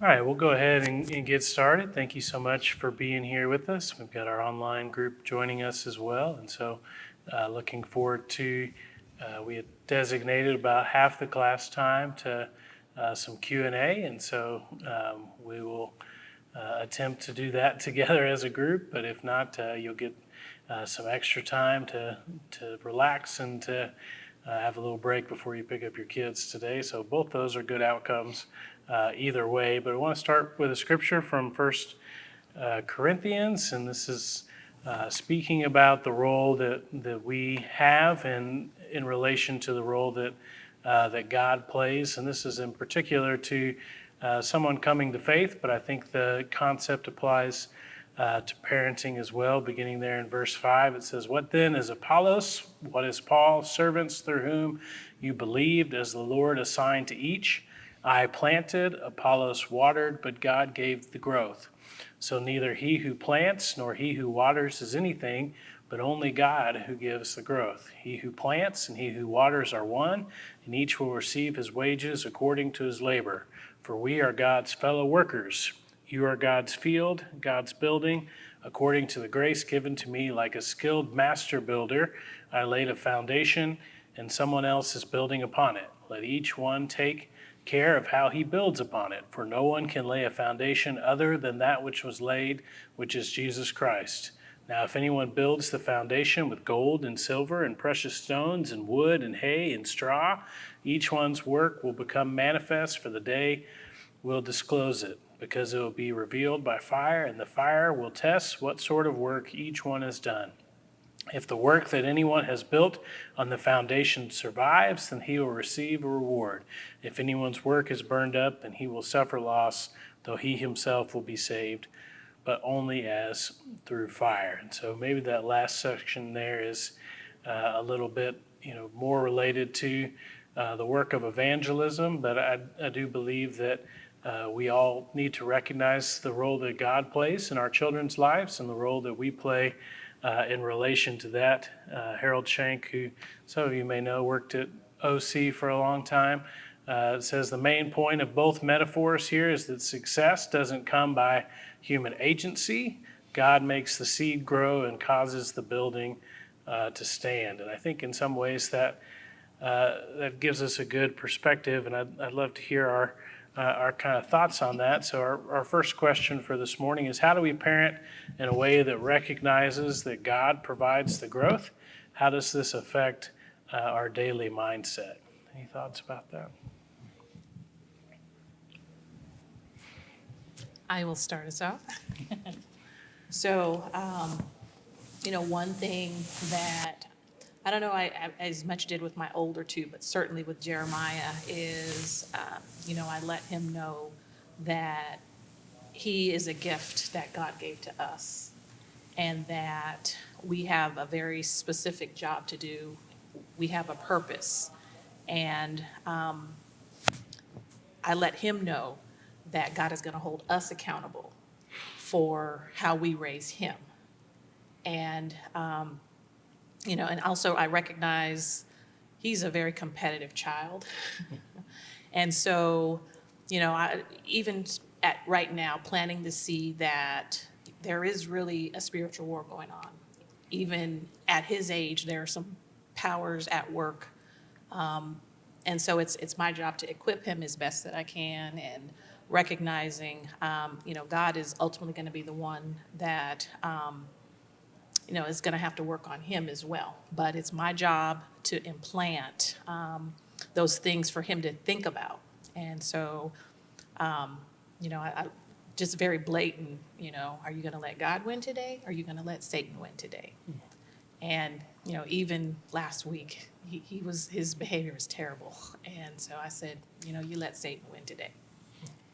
All right, we'll go ahead and get started. Thank you so much for being here with us. We've got our online group joining us as well, and so looking forward to, we had designated about half the class time to some Q&A, and so we will attempt to do that together as a group, but if not, you'll get some extra time to relax and to have a little break before you pick up your kids today. So both those are good outcomes either way. But I want to start with a scripture from First Corinthians, and this is speaking about the role that we have in relation to the role that God plays. And this is in particular to someone coming to faith, but I think the concept applies to parenting as well. Beginning there in verse 5, it says, "What then is Apollos? What is Paul? Servants through whom you believed, as the Lord assigned to each. I planted, Apollos watered, but God gave the growth. So neither he who plants nor he who waters is anything, but only God who gives the growth. He who plants and he who waters are one, and each will receive his wages according to his labor. For we are God's fellow workers. You are God's field, God's building. According to the grace given to me, like a skilled master builder, I laid a foundation, and someone else is building upon it. Let each one take care of how he builds upon it, for no one can lay a foundation other than that which was laid, which is Jesus Christ. Now if anyone builds the foundation with gold and silver and precious stones and wood and hay and straw, each one's work will become manifest, for the day will disclose it, because it will be revealed by fire, and the fire will test what sort of work each one has done. If the work that anyone has built on the foundation survives, then he will receive a reward. If anyone's work is burned up, then he will suffer loss, though he himself will be saved, but only as through fire." And so maybe that last section there is a little bit, more related to the work of evangelism, but I do believe that we all need to recognize the role that God plays in our children's lives and the role that we play in relation to that. Harold Shank, who some of you may know, worked at OC for a long time, says the main point of both metaphors here is that success doesn't come by human agency. God makes the seed grow and causes the building to stand. And I think in some ways that gives us a good perspective, and I'd love to hear our kind of thoughts on that. So our first question for this morning is, how do we parent in a way that recognizes that God provides the growth? How does this affect our daily mindset? Any thoughts about that? I will start us off. So, one thing that I don't know, I as much did with my older two, but certainly with Jeremiah is, I let him know that he is a gift that God gave to us, and that we have a very specific job to do. We have a purpose, and I let him know that God is going to hold us accountable for how we raise him. And, and also I recognize he's a very competitive child. And so, even at right now, planting to see that there is really a spiritual war going on. Even at his age, there are some powers at work. And so it's my job to equip him as best that I can, and recognizing, God is ultimately going to be the one that, is going to have to work on him as well. But it's my job to implant those things for him to think about. And so, I just very blatant, are you going to let God win today? Or are you going to let Satan win today? And, even last week, his behavior was terrible. And so I said, you let Satan win today.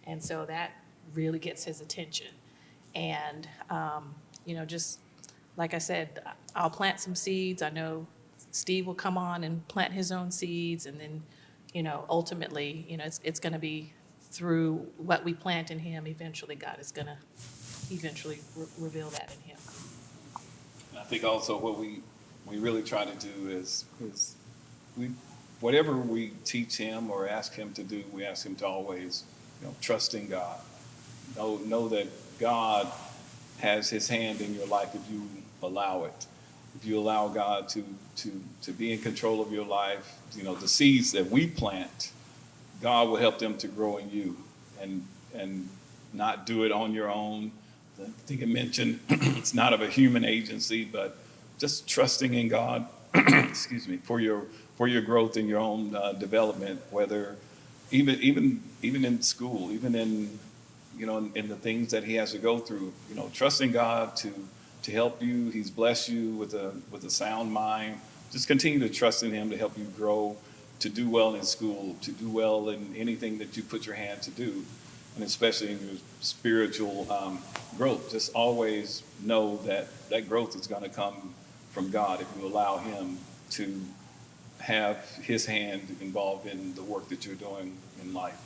And so that really gets his attention. And, just like I said, I'll plant some seeds. I know Steve will come on and plant his own seeds. And then, ultimately, it's going to be through what we plant in him. Eventually, God is going to reveal that in him. I think also what we really try to do is whatever we teach him or ask him to do, we ask him to always, trust in God. Know that God has his hand in your life if you allow it. If you allow God to be in control of your life, the seeds that we plant, God will help them to grow in you and not do it on your own. I think I mentioned it's not of a human agency, but just trusting in God, excuse me, for your growth in your own development, whether even in school, even in in the things that he has to go through, trusting God to help you. He's blessed you with a sound mind. Just continue to trust in him to help you grow, to do well in school, to do well in anything that you put your hand to do, and especially in your spiritual growth. Just always know that that growth is going to come from God if you allow him to have his hand involved in the work that you're doing in life.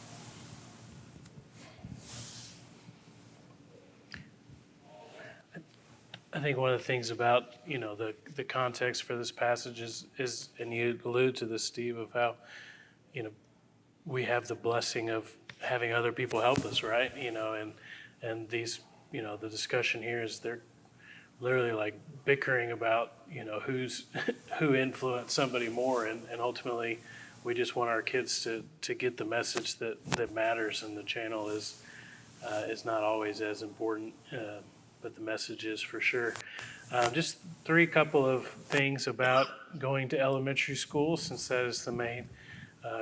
I think one of the things about, the context for this passage is, and you allude to this, Steve, of how, we have the blessing of having other people help us, right? And these, the discussion here is they're literally like bickering about, who influenced somebody more. And ultimately, we just want our kids to get the message that matters, and the channel is not always as important, but the message is for sure. Just couple of things about going to elementary school, since that is the main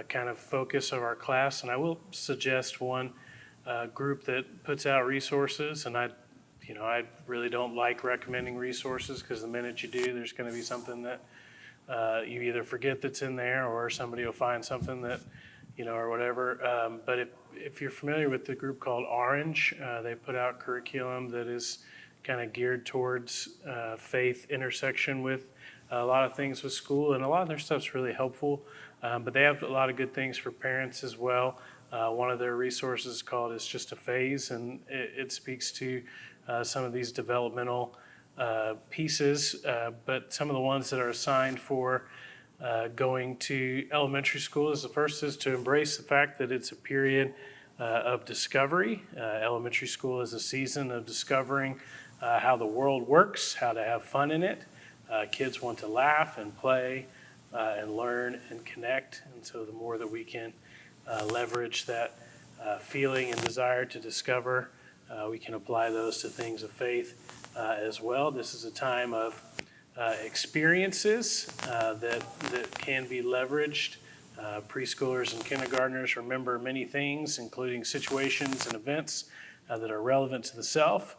kind of focus of our class. And I will suggest one group that puts out resources, and I really don't like recommending resources, because the minute you do, there's going to be something that you either forget that's in there, or somebody will find something that, or whatever. But if you're familiar with the group called Orange, they put out curriculum that is kind of geared towards faith intersection with a lot of things with school, and a lot of their stuff's really helpful. But they have a lot of good things for parents as well. One of their resources is called It's Just a Phase, and it speaks to some of these developmental pieces, but some of the ones that are assigned for going to elementary school is the first is to embrace the fact that it's a period of discovery. Elementary school is a season of discovering how the world works, how to have fun in it. Kids want to laugh and play and learn and connect. And so the more that we can leverage that feeling and desire to discover, we can apply those to things of faith as well. This is a time of experiences that can be leveraged. Preschoolers and kindergartners remember many things, including situations and events that are relevant to the self.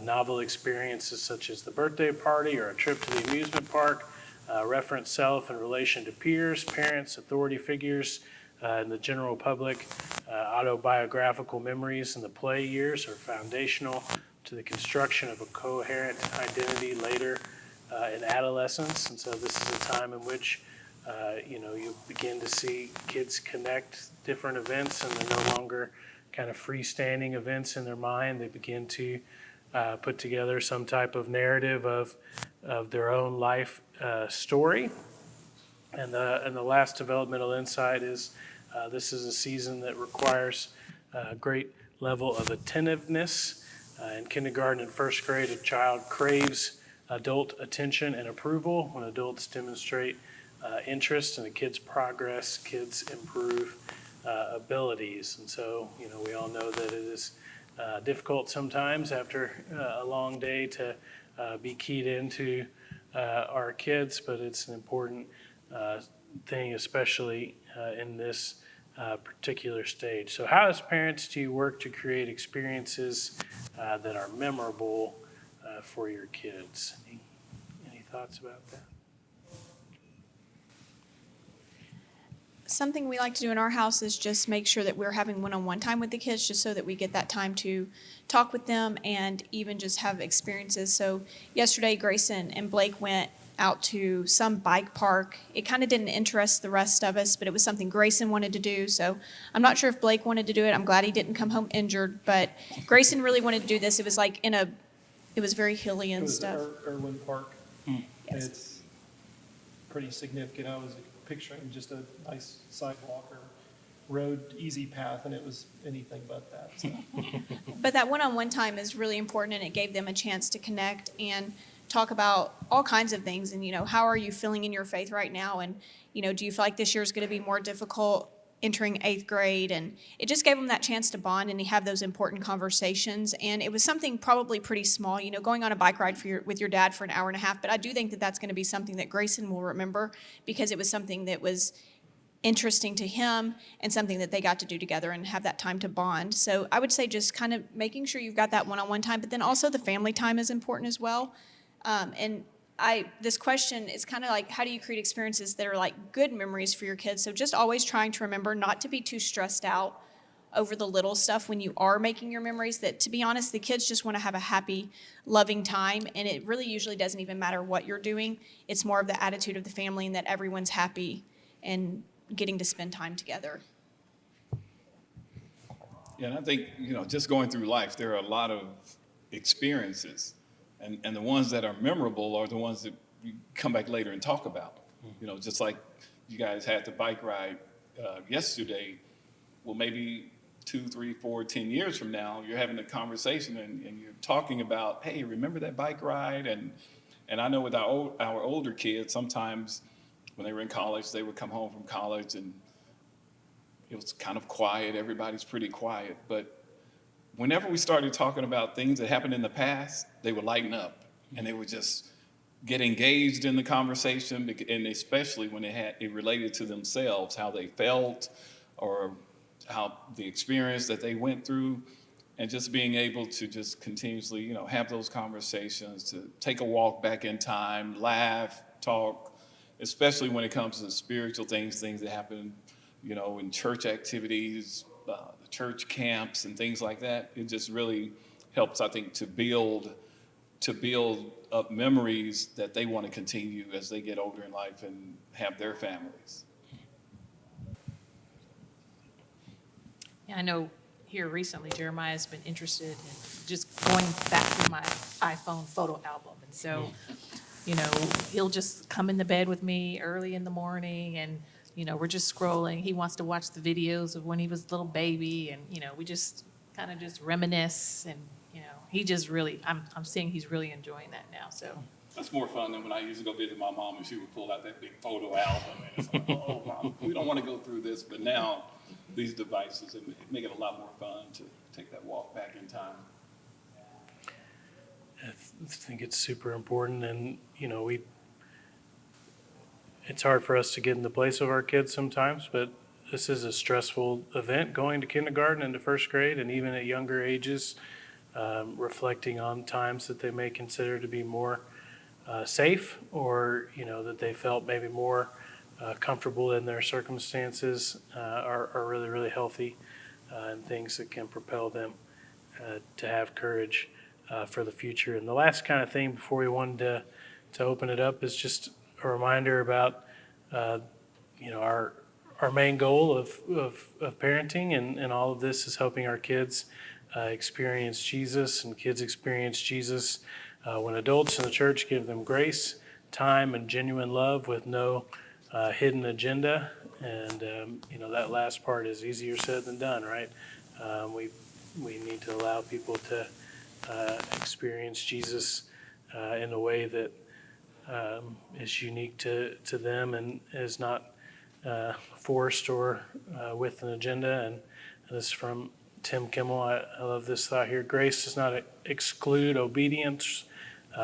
Novel experiences such as the birthday party or a trip to the amusement park reference self in relation to peers, parents, authority figures, and the general public. Autobiographical memories in the play years are foundational to the construction of a coherent identity later in adolescence. And so this is a time in which you begin to see kids connect different events, and they're no longer kind of freestanding events in their mind. They begin to put together some type of narrative of their own life story. And the last developmental insight is this is a season that requires a great level of attentiveness. In kindergarten and first grade, a child craves adult attention and approval. When adults demonstrate interest in a kid's progress, kids improve abilities. And so, we all know that it is difficult sometimes after a long day to be keyed into our kids, but it's an important thing, especially in this particular stage. So how as parents do you work to create experiences that are memorable for your kids? Any thoughts about that? Something we like to do in our house is just make sure that we're having one-on-one time with the kids, just so that we get that time to talk with them and even just have experiences. So yesterday, Grayson and Blake went out to some bike park. It kind of didn't interest the rest of us, but it was something Grayson wanted to do. So I'm not sure if Blake wanted to do it. I'm glad he didn't come home injured, but Grayson really wanted to do this. It was like it was very hilly and stuff. Irwin Park. Yes. It's pretty significant. I was picturing just a nice sidewalk or road, easy path, and it was anything but that. So. But that one-on-one time is really important, and it gave them a chance to connect and talk about all kinds of things. And, how are you feeling in your faith right now? And, do you feel like this year is going to be more difficult entering 8th grade? And it just gave them that chance to bond and have those important conversations. And it was something probably pretty small, going on a bike ride with your dad for an hour and a half. But I do think that that's going to be something that Grayson will remember, because it was something that was interesting to him and something that they got to do together and have that time to bond. So I would say just kind of making sure you've got that one-on-one time, but then also the family time is important as well. This question is kind of like, how do you create experiences that are like good memories for your kids? So just always trying to remember not to be too stressed out over the little stuff when you are making your memories. That, to be honest, the kids just want to have a happy, loving time, and it really usually doesn't even matter what you're doing. It's more of the attitude of the family and that everyone's happy and getting to spend time together. Yeah, and I think, just going through life, there are a lot of experiences, and the ones that are memorable are the ones that you come back later and talk about. Just like you guys had the bike ride yesterday. Well, maybe 2, 3, 4, 10 years from now, you're having a conversation and you're talking about, hey, remember that bike ride? And I know with our older kids, sometimes when they were in college, they would come home from college and it was kind of quiet. Everybody's pretty quiet. But whenever we started talking about things that happened in the past, they would lighten up and they would just get engaged in the conversation, and especially when it related to themselves, how they felt or how the experience that they went through, and just being able to just continuously, have those conversations, to take a walk back in time, laugh, talk, especially when it comes to spiritual things that happen, in church activities, the church camps and things like that. It just really helps, I think, to build up memories that they want to continue as they get older in life and have their families. Yeah, I know here recently Jeremiah's been interested in just going back through my iPhone photo album. And so, he'll just come into bed with me early in the morning and, we're just scrolling. He wants to watch the videos of when he was a little baby, and, we just kind of just reminisce, and, he just really, I'm seeing he's really enjoying that now, so. That's more fun than when I used to go visit my mom and she would pull out that big photo album and it's like, oh, Mom, we don't want to go through this. But now these devices make it a lot more fun to take that walk back in time. I think it's super important, and it's hard for us to get in the place of our kids sometimes, but this is a stressful event, going to kindergarten and to first grade, and even at younger ages, reflecting on times that they may consider to be more safe, or that they felt maybe more comfortable in their circumstances, are really, really healthy, and things that can propel them to have courage for the future. And the last kind of thing before we wanted to open it up is just a reminder about our main goal of parenting, and all of this is helping our kids experience Jesus, and kids experience Jesus when adults in the church give them grace, time, and genuine love with no hidden agenda. And that last part is easier said than done, right? We need to allow people to experience Jesus in a way that is unique to them and is not forced or with an agenda. And this is from Tim Kimmel. I love this thought here. Grace does not exclude obedience,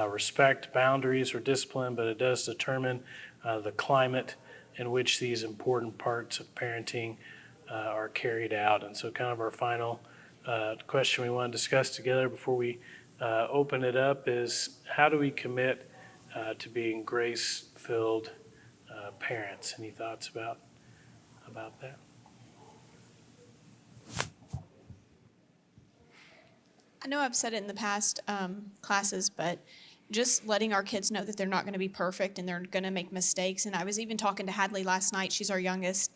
respect, boundaries, or discipline, but it does determine the climate in which these important parts of parenting are carried out. And so kind of our final question we want to discuss together before we open it up is, how do we commit to being grace-filled parents? Any thoughts about that? I know I've said it in the past classes, but just letting our kids know that they're not going to be perfect and they're going to make mistakes. And I was even talking to Hadley last night. She's our youngest.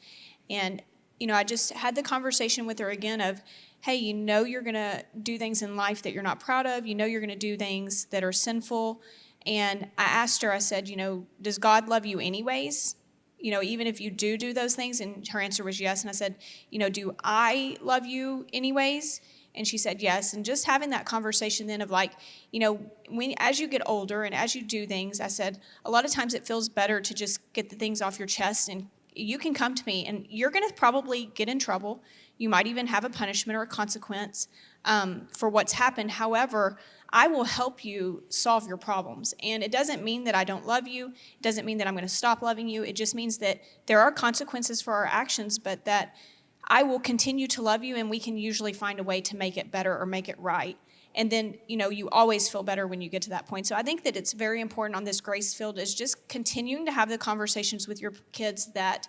And, I just had the conversation with her again of, hey, you're going to do things in life that you're not proud of. You're going to do things that are sinful. And I asked her, I said, does God love you anyways? even if you do those things, and her answer was yes. And I said, do I love you anyways? And she said yes. And just having that conversation then of like, as you get older and as you do things, I said, a lot of times it feels better to just get the things off your chest, and you can come to me and you're going to probably get in trouble. You might even have a punishment or a consequence for what's happened. However, I will help you solve your problems. And it doesn't mean that I don't love you. It doesn't mean that I'm going to stop loving you. It just means that there are consequences for our actions, but that I will continue to love you, and we can usually find a way to make it better or make it right. And then, you always feel better when you get to that point. So I think that it's very important on this grace field is just continuing to have the conversations with your kids that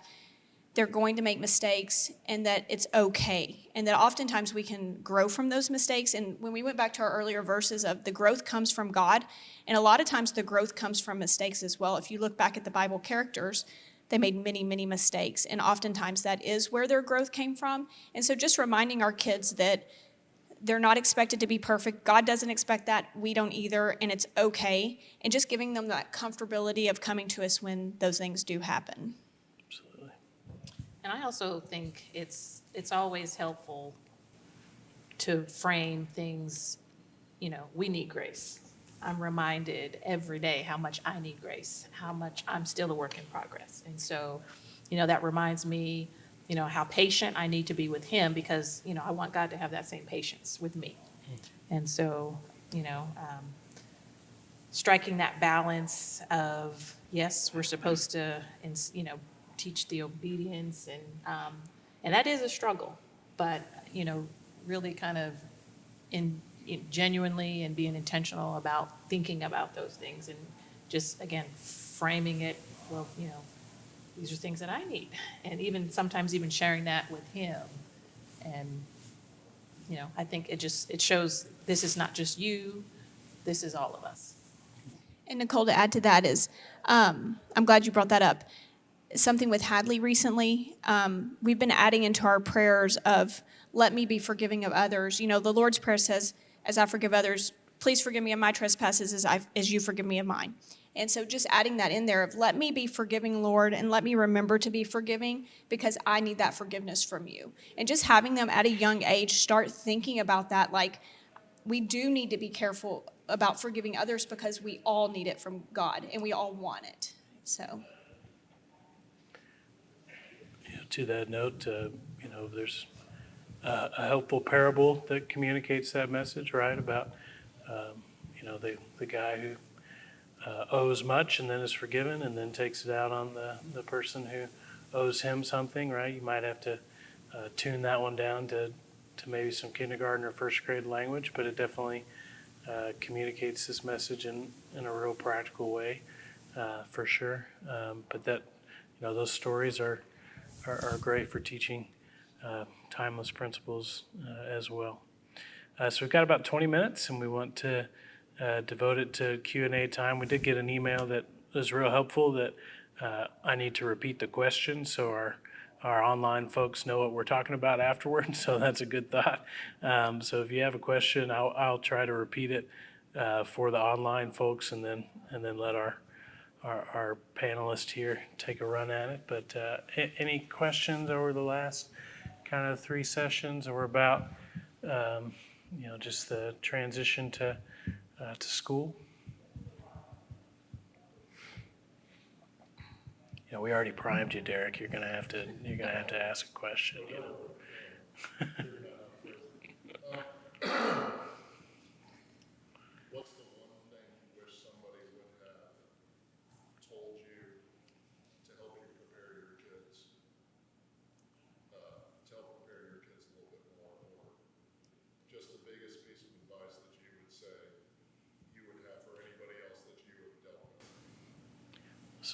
they're going to make mistakes and that it's okay. And that oftentimes we can grow from those mistakes. And when we went back to our earlier verses of the growth comes from God, and a lot of times the growth comes from mistakes as well. If you look back at the Bible characters, they made many, many mistakes. And oftentimes that is where their growth came from. And so just reminding our kids that they're not expected to be perfect. God doesn't expect that. We don't either. And it's okay. And just giving them that comfortability of coming to us when those things do happen. Absolutely. And I also think it's always helpful to frame things, we need grace. I'm reminded every day how much I need grace, how much I'm still a work in progress. And so, that reminds me, how patient I need to be with him because, I want God to have that same patience with me. And so, striking that balance of, yes, we're supposed to, teach the obedience and that is a struggle, but, really kind of genuinely and being intentional about thinking about those things and just, again, framing it, well, these are things that I need. And even sometimes even sharing that with him. And, I think it shows this is not just you, this is all of us. And Nicole, to add to that is, I'm glad you brought that up. Something with Hadley recently, we've been adding into our prayers of, let me be forgiving of others. The Lord's Prayer says, as I forgive others, please forgive me of my trespasses as you forgive me of mine. And so just adding that in there of, let me be forgiving, Lord, and let me remember to be forgiving because I need that forgiveness from you. And just having them at a young age start thinking about that, like, we do need to be careful about forgiving others because we all need it from God and we all want it. So. To that note, there's a helpful parable that communicates that message, right? About, the guy who owes much and then is forgiven and then takes it out on the person who owes him something, right? You might have to tune that one down to maybe some kindergarten or first grade language, but it definitely communicates this message in a real practical way, for sure. But that, those stories are great for teaching timeless principles as well. So we've got about 20 minutes, and we want to devote it to Q&A time. We did get an email that was real helpful that I need to repeat the question so our online folks know what we're talking about afterwards. So that's a good thought. So if you have a question, I'll try to repeat it for the online folks, and then let our panelist here take a run at it. But any questions over the last kind of 3 sessions or about just the transition to school? We already primed you, Derek. You're gonna have to ask a question. What's the one thing you wish somebody would have told you to help you prepare your kids? To help prepare your kids a little bit more, or just the biggest piece of advice that you would say you would have for anybody else that you have dealt with?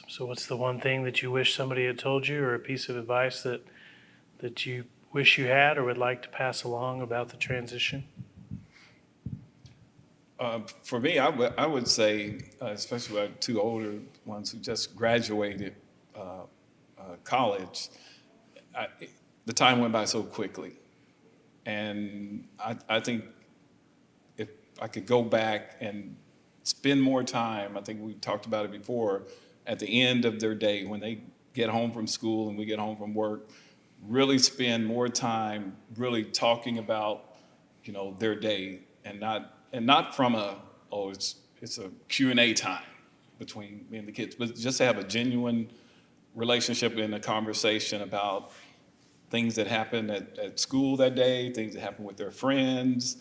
So what's the one thing that you wish somebody had told you, or a piece of advice that you wish you had or would like to pass along about the transition? For me, I would say, especially with 2 older ones who just graduated college, the time went by so quickly. And I think if I could go back and spend more time, I think we talked about it before, at the end of their day when they get home from school and we get home from work, really spend more time really talking about, their day, and not from it's a Q&A time between me and the kids, but just to have a genuine relationship and a conversation about things that happened at school that day, things that happened with their friends,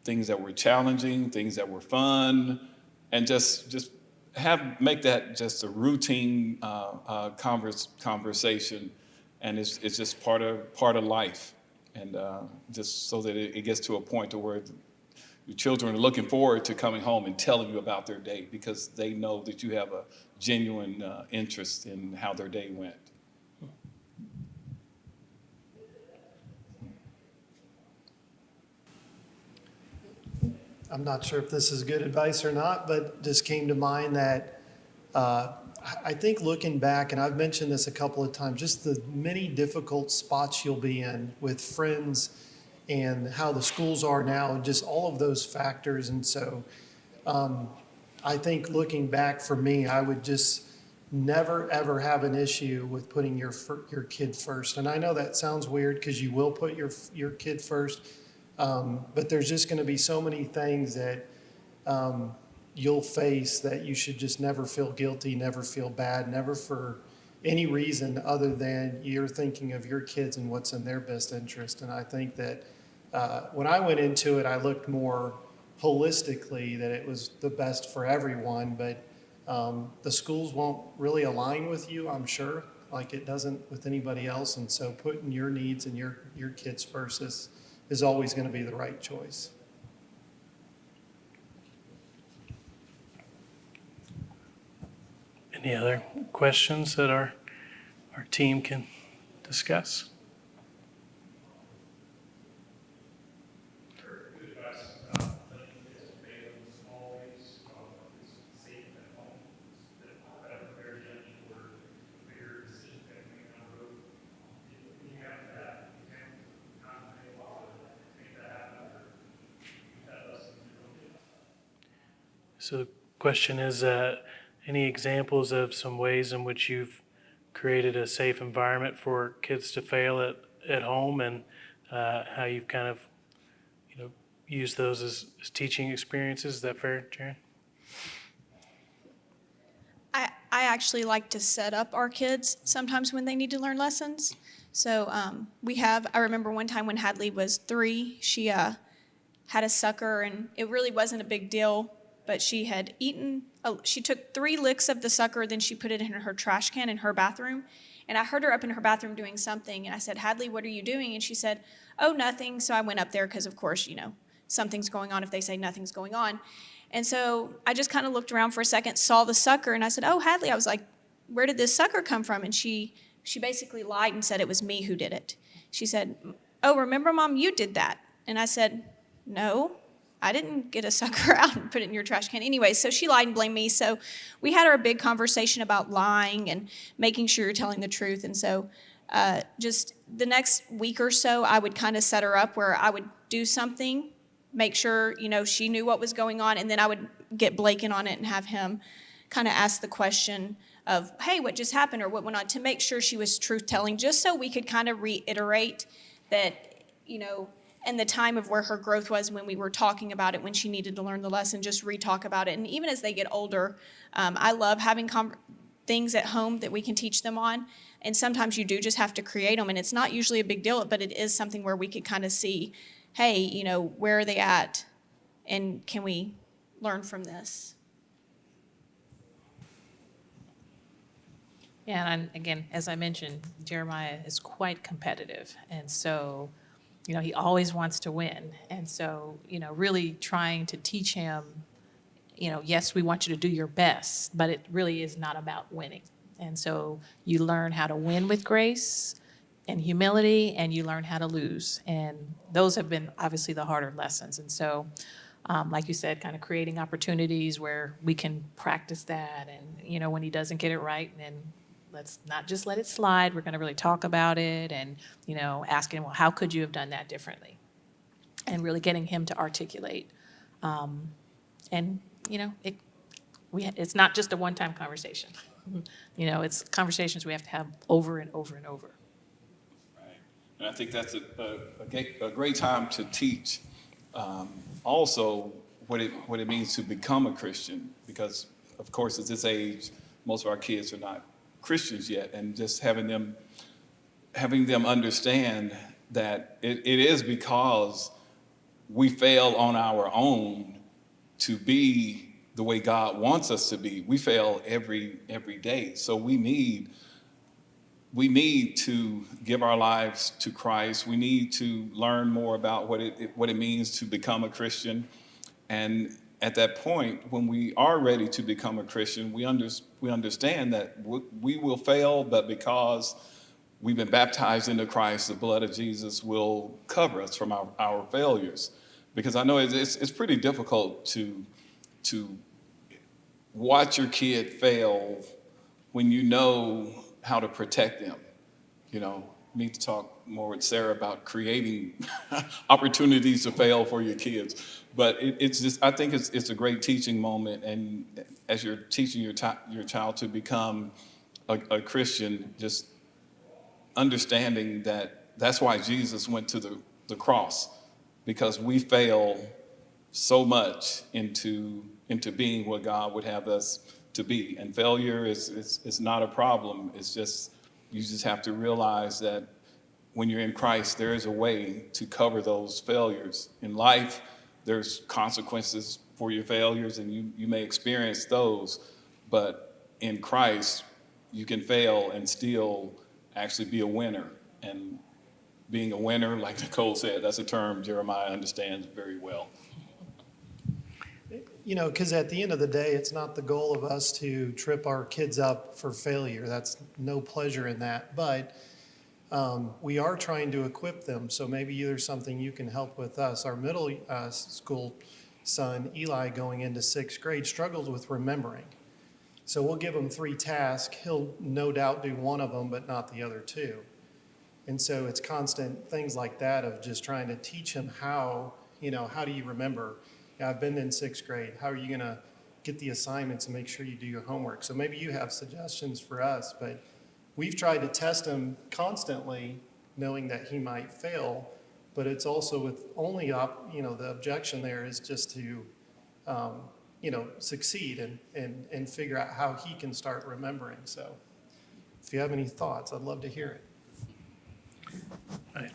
things that were challenging, things that were fun, and just make that just a routine conversation, and it's just part of life, and just so that it gets to a point to where your children are looking forward to coming home and telling you about their day because they know that you have a genuine interest in how their day went. I'm not sure if this is good advice or not, but just came to mind that I think looking back, and I've mentioned this a couple of times, just the many difficult spots you'll be in with friends and how the schools are now, and just all of those factors. And so I think looking back for me, I would just never, ever have an issue with putting your kid first. And I know that sounds weird because you will put your kid first, but there's just going to be so many things that you'll face that you should just never feel guilty, never feel bad, never for any reason other than you're thinking of your kids and what's in their best interest. And I think that when I went into it, I looked more holistically that it was the best for everyone, but the schools won't really align with you, I'm sure, like it doesn't with anybody else. And so putting your needs and your kids first is always going to be the right choice. Any other questions that our team can discuss? So the question is, any examples of some ways in which you've created a safe environment for kids to fail at home, and how you've kind of, used those as teaching experiences? Is that fair, Jaren? I actually like to set up our kids sometimes when they need to learn lessons. So I remember one time when Hadley was 3, she had a sucker, and it really wasn't a big deal, but she had she took 3 licks of the sucker, then she put it in her trash can in her bathroom. And I heard her up in her bathroom doing something, and I said, "Hadley, what are you doing?" And she said, "Oh, nothing." So I went up there because, of course, something's going on if they say nothing's going on. And so I just kind of looked around for a second, saw the sucker, and I said, "Oh, Hadley," I was like, "where did this sucker come from?" And she basically lied and said it was me who did it. She said, "Oh, remember, Mom, you did that." And I said, "No, I didn't get a sucker out and put it in your trash can." Anyway, so she lied and blamed me. So we had our big conversation about lying and making sure you're telling the truth. And so just the next week or so, I would kind of set her up where I would do something, make sure, she knew what was going on, and then I would get Blake in on it and have him kind of ask the question of, "Hey, what just happened?" or what went on, to make sure she was truth-telling, just so we could kind of reiterate that, and the time of where her growth was when we were talking about it, when she needed to learn the lesson, just re-talk about it. And even as they get older, I love having things at home that we can teach them on. And sometimes you do just have to create them, and it's not usually a big deal, but it is something where we could kind of see, hey, where are they at, and can we learn from this? Yeah, and again, as I mentioned, Jeremiah is quite competitive. And so, he always wants to win. And so, really trying to teach him, yes, we want you to do your best, but it really is not about winning. And so you learn how to win with grace and humility, and you learn how to lose. And those have been obviously the harder lessons. And so, like you said, kind of creating opportunities where we can practice that. And, when he doesn't get it right, then let's not just let it slide. We're going to really talk about it and, asking him, well, how could you have done that differently? And really getting him to articulate. And, it's not just a one-time conversation. You know, it's conversations we have to have over and over and over. Right. And I think that's a great time to teach also what it means to become a Christian, because of course at this age most of our kids are not Christians yet, and just having them understand that it is because we fail on our own to be the way God wants us to be. We fail every day. So we need to give our lives to Christ. We need to learn more about what it means to become a Christian. And at that point, when we are ready to become a Christian, we understand that we will fail, but because we've been baptized into Christ, the blood of Jesus will cover us from our failures. Because I know it's pretty difficult to watch your kid fail when you know how to protect them. You know, need to talk more with Sarah about creating opportunities to fail for your kids. But it's just, I think it's a great teaching moment. And as you're teaching your child to become a Christian, just understanding that that's why Jesus went to the cross, because we fail so much into being what God would have us to be. And failure is not a problem. It's just, you just have to realize that when you're in Christ, there is a way to cover those failures. In life, there's consequences for your failures, and you may experience those, but in Christ, you can fail and still actually be a winner. And being a winner, like Nicole said, that's a term Jeremiah understands very well. You know, because at the end of the day, it's not the goal of us to trip our kids up for failure. That's no pleasure in that. But we are trying to equip them. So maybe there's something you can help with us. Our middle school son, Eli, going into 6th grade, struggles with remembering. So we'll give him 3 tasks. He'll no doubt do one of them, but not the other 2. And so it's constant things like that of just trying to teach him how do you remember? Yeah, I've been in 6th grade. How are you going to get the assignments and make sure you do your homework? So maybe you have suggestions for us, but we've tried to test him constantly, knowing that he might fail, but it's also with only, the objection there is just to, succeed and figure out how he can start remembering. So if you have any thoughts, I'd love to hear it.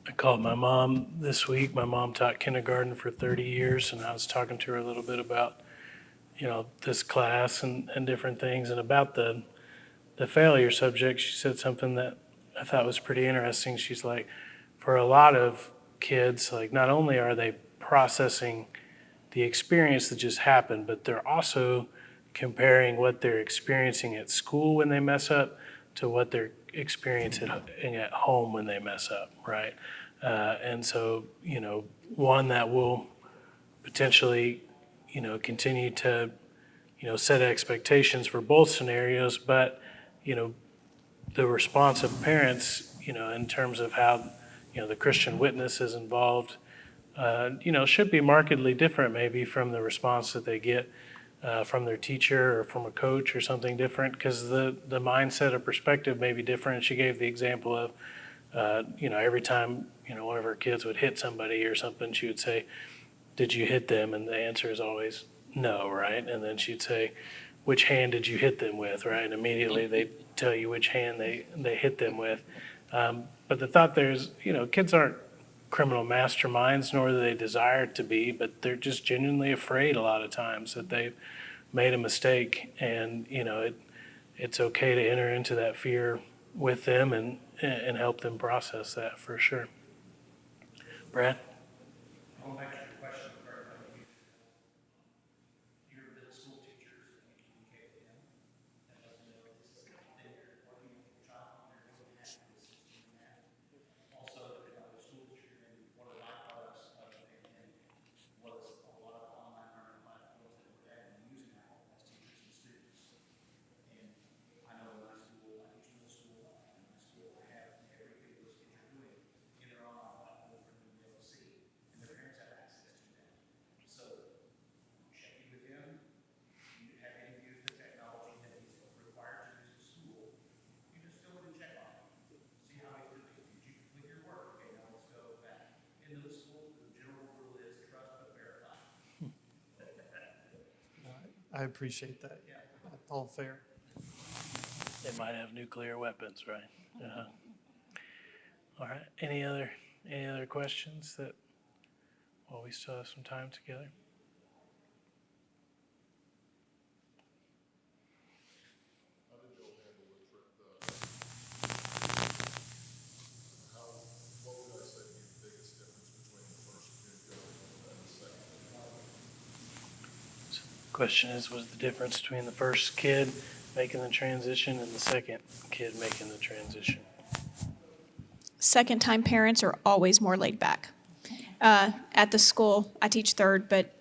I called my mom this week. My mom taught kindergarten for 30 years, and I was talking to her a little bit about, this class and different things, and about the failure subject. She said something that I thought was pretty interesting. She's like, for a lot of kids, like, not only are they processing the experience that just happened, but they're also comparing what they're experiencing at school when they mess up to what they're experiencing at home when they mess up, right? And so, one that will potentially, continue to, set expectations for both scenarios, but, the response of parents, in terms of how, the Christian witness is involved, should be markedly different maybe from the response that they get from their teacher or from a coach or something different, because the mindset or perspective may be different. She gave the example of, every time, one of her kids would hit somebody or something, she would say, "Did you hit them?" And the answer is always no, right? And then she'd say, "Which hand did you hit them with?" Right? And immediately they tell you which hand they hit them with. But the thought there is, kids aren't criminal masterminds, nor do they desire to be, but they're just genuinely afraid a lot of times that they've made a mistake. And, it's okay to enter into that fear with them and help them process that for sure. Brad? Going back to your question, Kurt, your middle school teachers and you communicate with them and let them know this is the thing you're working with your child, you're going to have this and that. Also, if I was a school teacher, and one of my products and was a lot of online learning platforms that we're having using now as teachers and students. And I know in my school, I teach middle school, and my school, I have everything those kids are doing in their online platform for them to be able to see. And their parents have access I appreciate that. All fair. They might have nuclear weapons, right? Uh-huh. All right. Any other questions that, well, we still have some time together? How did y'all handle what would I say be the biggest difference between the first kid going and the second? Question is, was the difference between the first kid making the transition and the second kid making the transition? Second-time parents are always more laid back. At the school, I teach third, but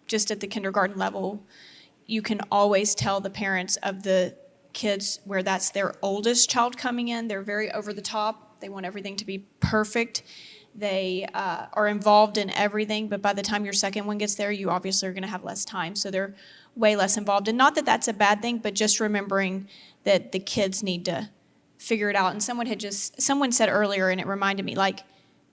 just at the kindergarten level, you can always tell the parents of the kids where that's their oldest child coming in. They're very over the top. They want everything to be perfect. They are involved in everything, but by the time your second one gets there, you obviously are going to have less time. So they're way less involved. And not that that's a bad thing, but just remembering that the kids need to figure it out. And someone said earlier, and it reminded me, like,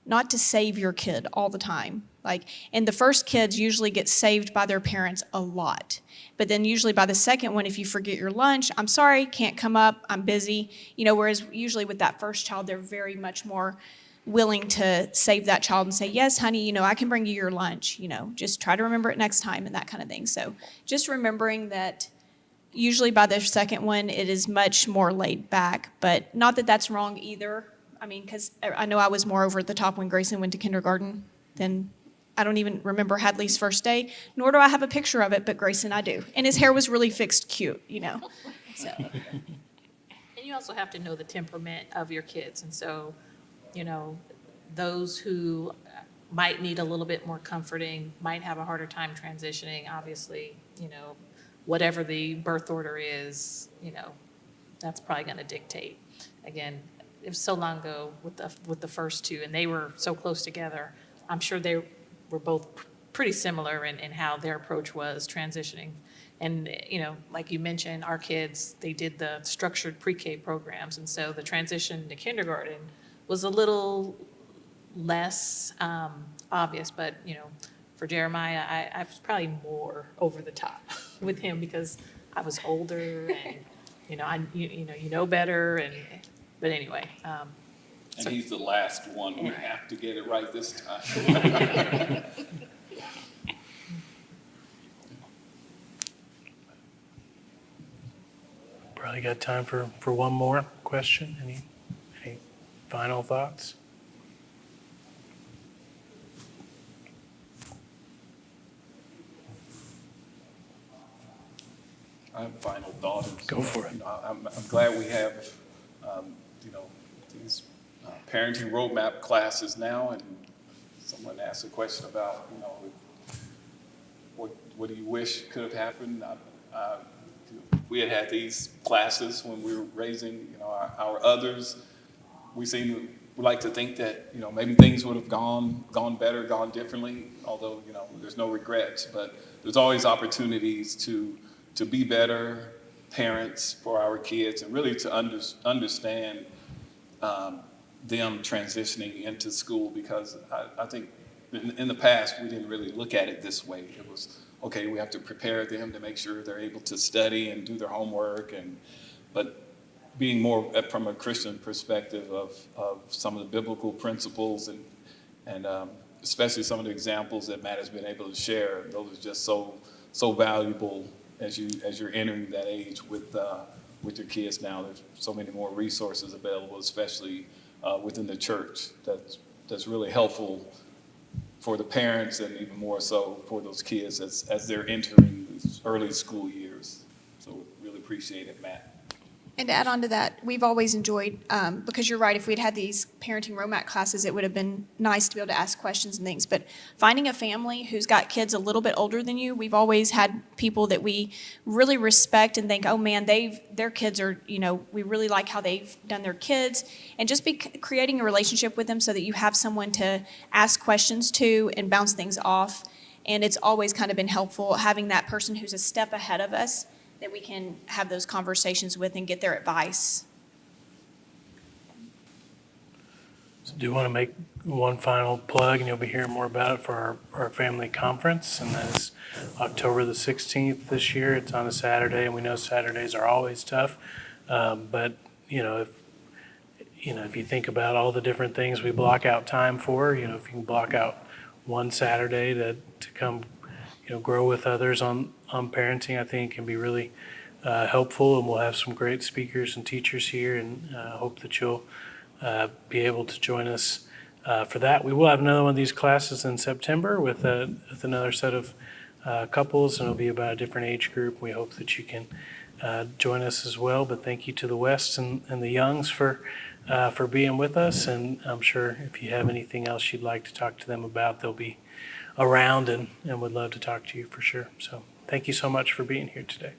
not to save your kid all the time. Like, and the first kids usually get saved by their parents a lot. But then usually by the second one, if you forget your lunch, I'm sorry, can't come up, I'm busy. Whereas usually with that first child, they're very much more willing to save that child and say, yes, honey, I can bring you your lunch, just try to remember it next time and that kind of thing. So just remembering that usually by the second one, it is much more laid back, but not that that's wrong either. I mean, because I know I was more over at the top when Grayson went to kindergarten than I don't even remember Hadley's first day, nor do I have a picture of it, but Grayson I do. And his hair was really fixed cute, So, And you also have to know the temperament of your kids. And so, those who might need a little bit more comforting, might have a harder time transitioning, obviously, whatever the birth order is, that's probably going to dictate. Again, it was so long ago with the first two, and they were so close together. I'm sure they were both pretty similar in how their approach was transitioning. And, like you mentioned, our kids, they did the structured pre-K programs, and so the transition to kindergarten was a little less obvious, but, for Jeremiah, I was probably more over the top with him because I was older and, you know better, but anyway. And he's the last one. We have to get it right this time. Probably got time for one more question. Any final thoughts? I have a final thought. Go for it. I'm glad we have, these parenting roadmap classes now, and someone asked a question about, what do you wish could have happened? If we had these classes when we were raising, our others, we like to think that, maybe things would have gone better, gone differently, although, there's no regrets, but there's always opportunities to be better parents for our kids and really to understand them transitioning into school, because I think in the past we didn't really look at it this way. It was, okay, we have to prepare them to make sure they're able to study and do their homework, but being more from a Christian perspective of some of the biblical principles and especially some of the examples that Matt has been able to share, those are just so valuable as you're entering that age with your kids now. There's so many more resources available, especially within the church, that's really helpful for the parents and even more so for those kids as they're entering these early school years. So really appreciate it, Matt. and to add on to that, we've always enjoyed, because you're right, if we'd had these parenting roadmap classes, it would have been nice to be able to ask questions and things. But finding a family who's got kids a little bit older than you, we've always had people that we really respect and think, oh man, their kids are, we really like how they've done their kids. And just creating a relationship with them so that you have someone to ask questions to and bounce things off. And it's always kind of been helpful having that person who's a step ahead of us that we can have those conversations with and get their advice. Do you want to make one final plug, and you'll be hearing more about it for our family conference, and that is October the 16th this year. It's on a Saturday, and we know Saturdays are always tough. But, if you think about all the different things we block out time for, if you can block out one Saturday to come, grow with others on parenting, I think can be really helpful, and we'll have some great speakers and teachers here, and hope that you'll be able to join us for that. We will have another one of these classes in September with another set of couples, and it'll be about a different age group. We hope that you can join us as well. But thank you to the Wests and the Youngs for being with us, and I'm sure if you have anything else you'd like to talk to them about, they'll be around and would love to talk to you for sure. So thank you so much for being here today.